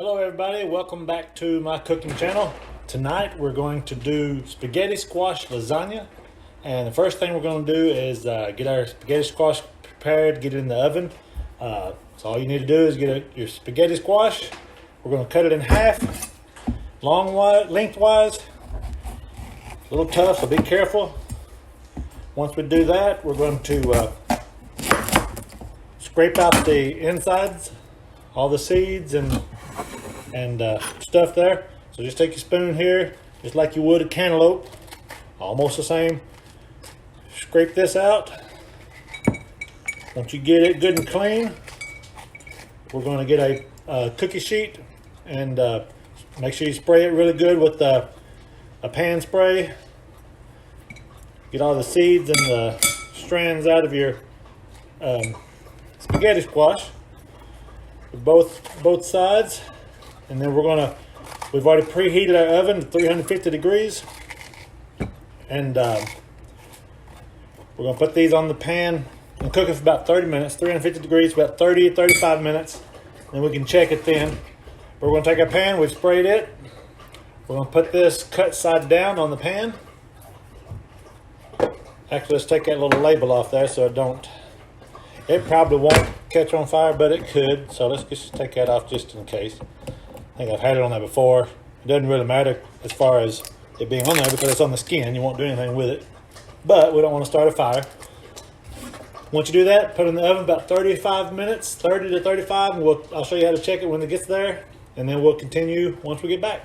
Hello everybody, welcome back to my cooking channel. Tonight we're going to do spaghetti squash lasagna. And the first thing we're going to do is get our spaghetti squash prepared, get it in the oven. So all you need to do is get your spaghetti squash. We're going to cut it in half, lengthwise. A little tough, so be careful. Once we do that, we're going to scrape out the insides, all the seeds and stuff there. So just take your spoon here, just like you would a cantaloupe, almost the same. Scrape this out. Once you get it good and clean, we're going to get a cookie sheet and make sure you spray it really good with a pan spray. Get all the seeds and the strands out of your spaghetti squash with both sides. And then we've already preheated our oven to 350 degrees. And we're gonna put these on the pan and cook it for about 30 minutes, 350 degrees, about 35 minutes. Then we can check it then. We're gonna take our pan, we've sprayed it. We're gonna put this cut side down on the pan. Actually, let's take that little label off there so it probably won't catch on fire, but it could. So let's just take that off just in case. I think I've had it on there before. It doesn't really matter as far as it being on there because it's on the skin. You won't do anything with it. But we don't want to start a fire. Once you do that, put it in the oven about 35 minutes, 30 to 35, and I'll show you how to check it when it gets there. And then we'll continue once we get back.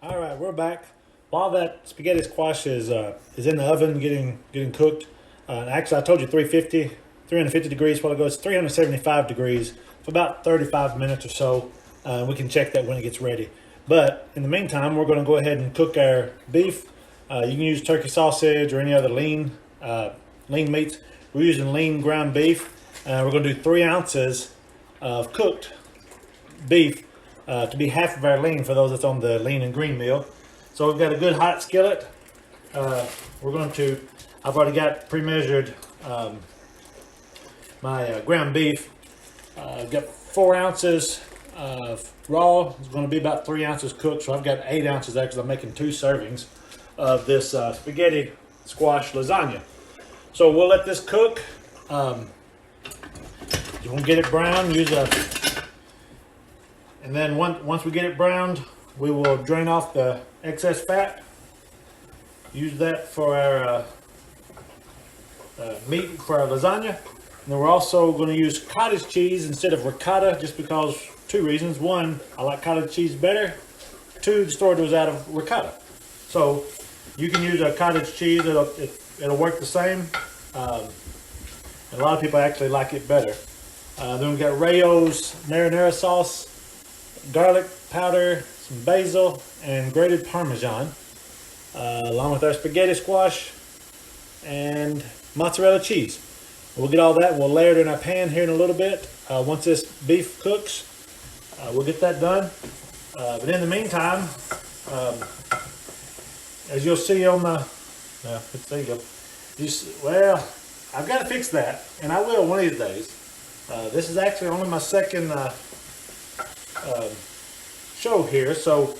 All right, we're back. While that spaghetti squash is in the oven getting cooked, actually I told you 350 degrees while ago. It's 375 degrees for about 35 minutes or so. We can check that when it gets ready. But in the meantime, we're going to go ahead and cook our beef. You can use turkey sausage or any other lean meats. We're using lean ground beef. We're going to do 3 ounces of cooked beef to be half of our lean for those that's on the lean and green meal. So we've got a good hot skillet. I've already got pre-measured my ground beef. I've got 4 ounces of raw. It's going to be about 3 ounces cooked. So I've got 8 ounces there because I'm making 2 servings of this spaghetti squash lasagna. So we'll let this cook. You want to get it brown, and then once we get it browned, we will drain off the excess fat. Use that for our meat for our lasagna. And then we're also going to use cottage cheese instead of ricotta, just because 2 reasons. 1, I like cottage cheese better. 2, the store does out of ricotta. So you can use a cottage cheese, it'll work the same. And a lot of people actually like it better. Then we've got Rayo's marinara sauce, garlic powder, some basil, and grated Parmesan, along with our spaghetti squash and mozzarella cheese. We'll get all that. We'll layer it in our pan here in a little bit. Once this beef cooks, we'll get that done. But in the meantime, as you'll see on the, there you go. I've got to fix that, and I will one of these days. This is actually only my second show here, so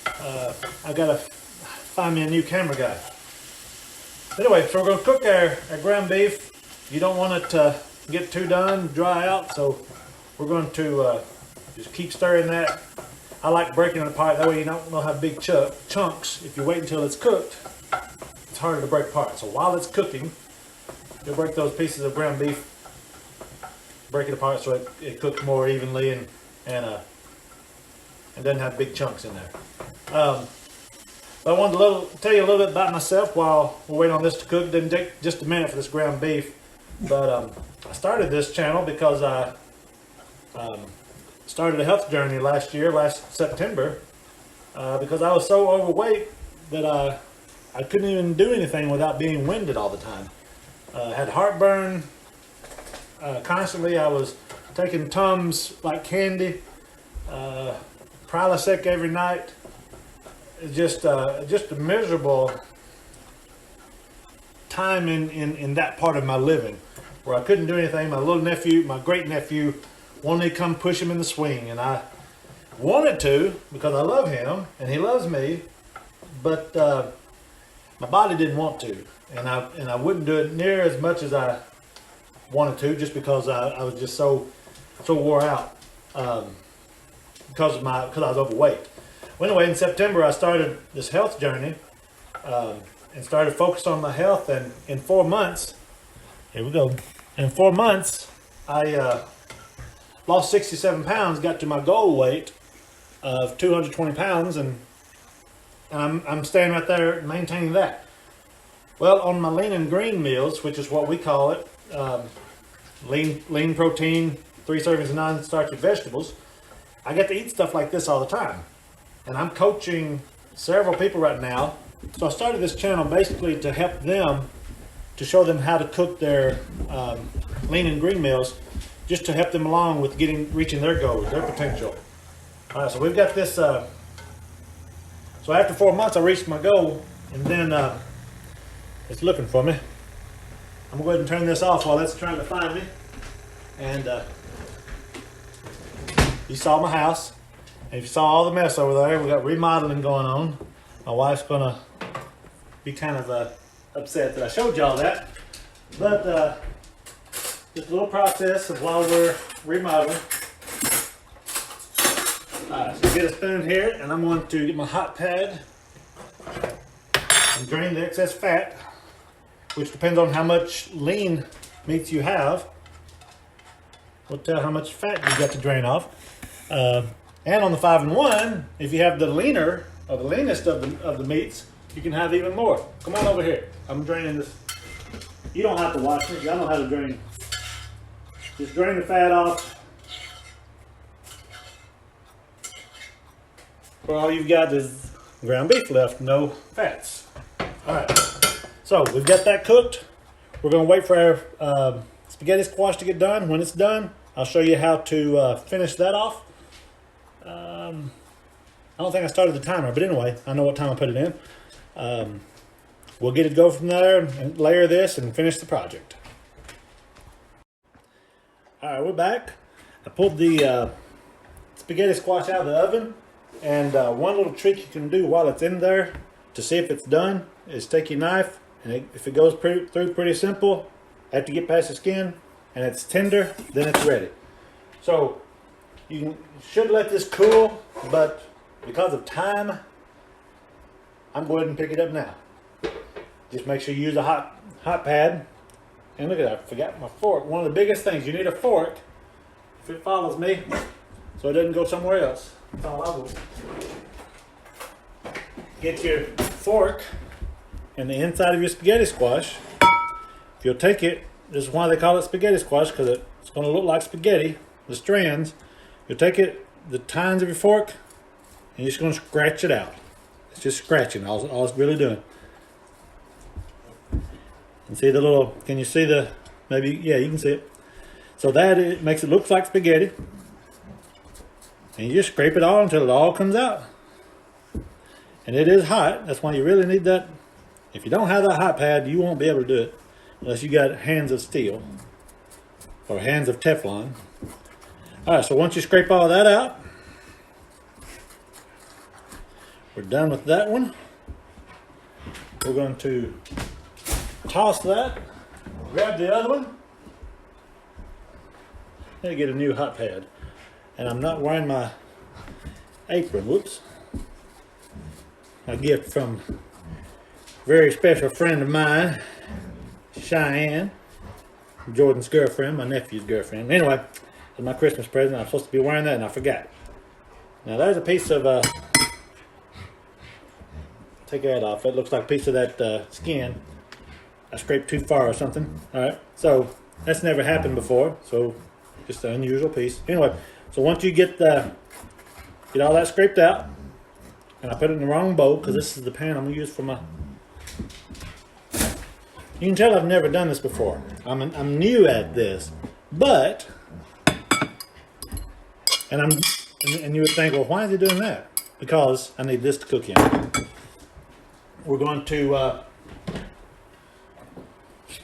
I gotta find me a new camera guy. Anyway, so we're gonna cook our ground beef. You don't want it to get too done, dry out, so we're going to just keep stirring that. I like breaking it apart, that way you don't know how big chunks. If you wait until it's cooked, it's harder to break apart. So while it's cooking, you'll break those pieces of ground beef, break it apart so it cooks more evenly and doesn't have big chunks in there. I wanted to tell you a little bit about myself while we're waiting on this to cook. It didn't take just a minute for this ground beef, but I started this channel because I started a health journey last September, because I was so overweight that I couldn't even do anything without being winded all the time. I had heartburn constantly. I was taking Tums like candy, Prilosec every night. Just a miserable time in that part of my living. where I couldn't do anything. My little nephew, my great nephew, wanted me to come push him in the swing, and I wanted to because I love him and he loves me, but my body didn't want to, and I wouldn't do it near as much as I wanted to, just because I was just so wore out because I was overweight. Well, anyway, in September I started this health journey and started focusing on my health, and in 4 months, here we go. In 4 months, I lost 67 pounds, got to my goal weight of 220 pounds, and I'm staying right there maintaining that. Well, on my lean and green meals, which is what we call it, lean protein, 3 servings of non-starchy vegetables, I get to eat stuff like this all the time. And I'm coaching several people right now. So I started this channel basically to help them, to show them how to cook their lean and green meals, just to help them along with reaching their goals, their potential. All right, so we've got this. So after 4 months, I reached my goal, and then it's looking for me. I'm gonna go ahead and turn this off while it's trying to find me. And you saw my house, and you saw all the mess over there. We got remodeling going on. My wife's gonna be kind of upset that I showed y'all that, but just a little process of while we're remodeling. Alright, so get a spoon here, and I'm going to get my hot pad and drain the excess fat, which depends on how much lean meats you have. We'll tell how much fat you got to drain off. And on the 5-in-1, if you have the leaner, or the leanest of the meats, you can have even more. Come on over here. I'm draining this. You don't have to watch me. I know how to drain. Just drain the fat off. Well, all you've got is ground beef left, no fats. All right. So we've got that cooked. We're going to wait for our spaghetti squash to get done. When it's done, I'll show you how to finish that off. I don't think I started the timer, but anyway, I know what time I put it in. We'll get it go from there and layer this and finish the project. All right, we're back. I pulled the spaghetti squash out of the oven, and one little trick you can do while it's in there to see if it's done is take your knife, and if it goes through pretty simple, after you get past the skin and it's tender, then it's ready. So you should let this cool, but because of time, I'm going to pick it up now. Just make sure you use a hot pad. And look at that, I forgot my fork. One of the biggest things, you need a fork if it follows me, so it doesn't go somewhere else. That's all I will. Get your fork in the inside of your spaghetti squash. If you'll take it, this is why they call it spaghetti squash, because it's going to look like spaghetti, the strands. You'll take it, the tines of your fork, and you're just going to scratch it out. It's just scratching, all it's really doing. And see the little, can you see the, maybe, yeah, you can see it. So that it makes it look like spaghetti. And you just scrape it all until it all comes out. And it is hot, that's why you really need that. If you don't have that hot pad, you won't be able to do it unless you got hands of steel or hands of Teflon. All right, so once you scrape all that out, we're done with that one. We're going to toss that, grab the other one. Let me get a new hot pad. And I'm not wearing my apron, whoops. A gift from a very special friend of mine, Cheyenne, Jordan's girlfriend, my nephew's girlfriend. Anyway, it's my Christmas present. I'm supposed to be wearing that and I forgot. Now there's a piece of, take that off. That looks like a piece of that skin. I scraped too far or something. Alright, so that's never happened before. So just an unusual piece. Anyway, so once you get all that scraped out, and I put it in the wrong bowl because this is the pan I'm going to use for my... You can tell I've never done this before. I'm new at this, but... And you would think, well, why is he doing that? Because I need this to cook in. We're going to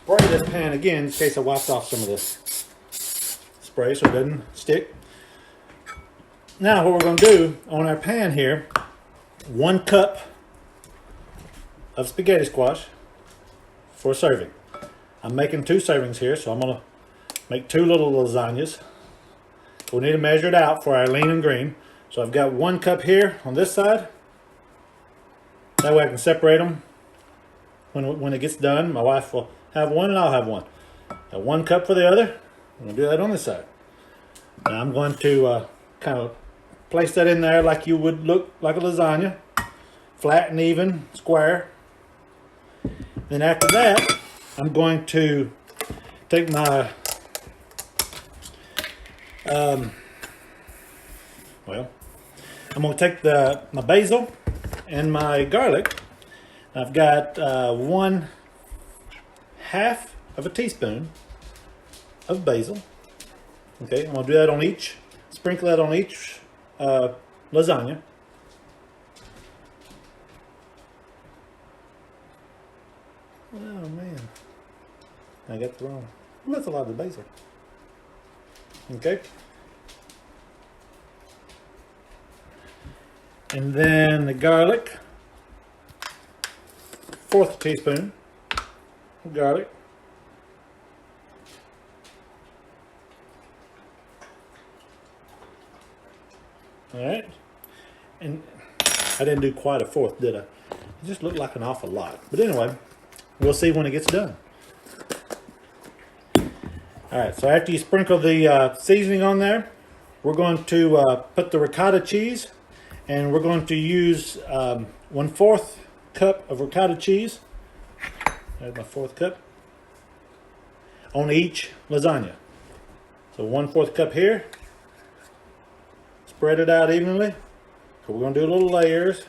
spray this pan again in case I wiped off some of this spray so it doesn't stick. Now what we're going to do on our pan here, 1 cup of spaghetti squash for a serving. I'm making 2 servings here, so I'm going to make 2 little lasagnas. We'll need to measure it out for our lean and green. So I've got 1 cup here on this side. That way I can separate them when it gets done. My wife will have one and I'll have one. Now 1 cup for the other. I'm going to do that on this side. Now I'm going to kind of place that in there like you would look like a lasagna. Flat and even, square. Then after that, I'm going to take my I'm going to take my basil and my garlic. I've got 1/2 of a teaspoon of basil. Okay, I'm going to do that on each, sprinkle that on each lasagna. Oh man, I got the wrong. Well, that's a lot of the basil. Okay. And then the garlic, 1/4 teaspoon of garlic. All right. And I didn't do quite a 1/4, did I? It just looked like an awful lot. But anyway, we'll see when it gets done. All right, so after you sprinkle the seasoning on there, we're going to put the ricotta cheese, and we're going to use 1/4 cup of ricotta cheese. There's my 1/4 cup on each lasagna. So 1/4 cup here. Spread it out evenly. So we're going to do little layers.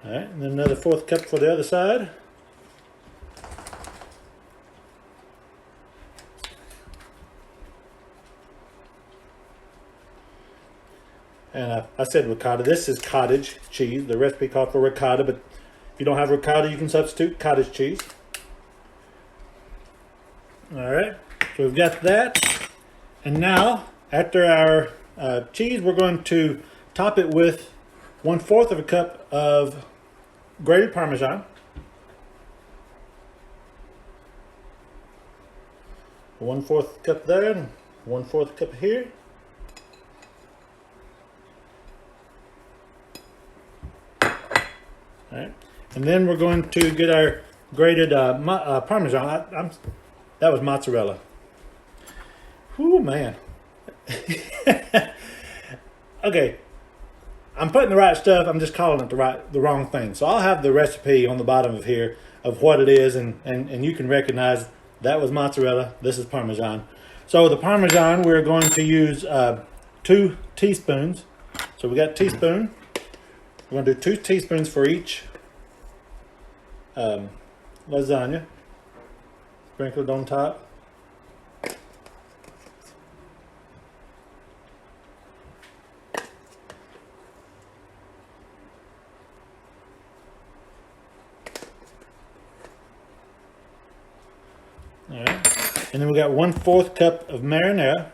All right, and then another 1/4 cup for the other side. And I said ricotta. This is cottage cheese. The recipe called for ricotta, but if you don't have ricotta, you can substitute cottage cheese. All right, so we've got that. And now, after our cheese, we're going to top it with 1/4 of a cup of grated Parmesan. 1/4 cup there, and 1/4 cup here. All right, and then we're going to get our grated Parmesan. That was mozzarella. Whoo, man. Okay, I'm putting the right stuff. I'm just calling it the wrong thing. So I'll have the recipe on the bottom of here of what it is, and you can recognize that was mozzarella. This is Parmesan. So the Parmesan, we're going to use 2 teaspoons. So we got teaspoon. We're going to do 2 teaspoons for each lasagna. Sprinkled on top. All right. And then we got 1/4 cup of marinara,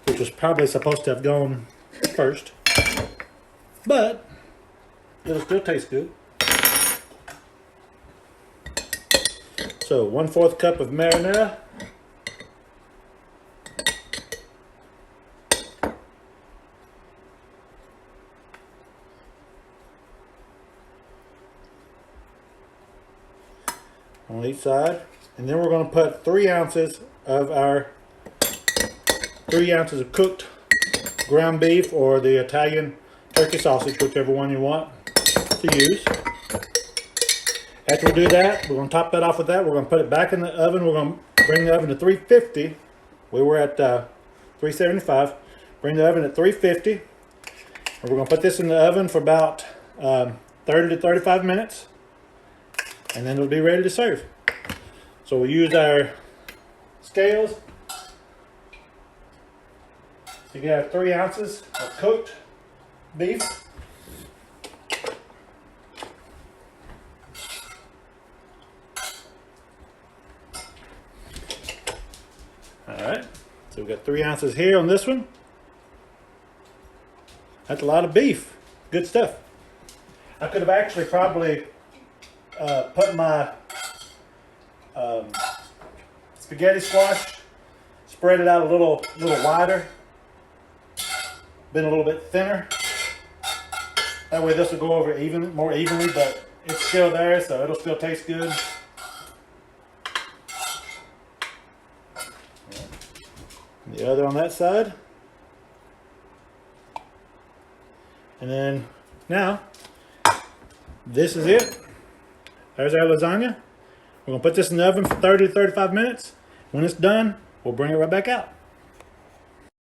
which was probably supposed to have gone first, but it'll still taste good. So 1/4 cup of marinara. On each side. And then we're going to put 3 ounces of our 3 ounces of cooked ground beef or the Italian turkey sausage, whichever one you want to use. After we do that, we're going to top that off with that. We're going to put it back in the oven. We're going to bring the oven to 350. We were at 375. Bring the oven at 350. And we're going to put this in the oven for about 30 to 35 minutes. And then it'll be ready to serve. So we'll use our scales. You got 3 ounces of cooked beef. All right, so we've got 3 ounces here on this one. That's a lot of beef. Good stuff. I could have actually probably put my spaghetti squash, spread it out a little wider, been a little bit thinner. That way this will go over more evenly, but it's still there, so it'll still taste good. The other on that side. And then now, this is it. There's our lasagna. We're gonna put this in the oven for 30 to 35 minutes. When it's done, we'll bring it right back out.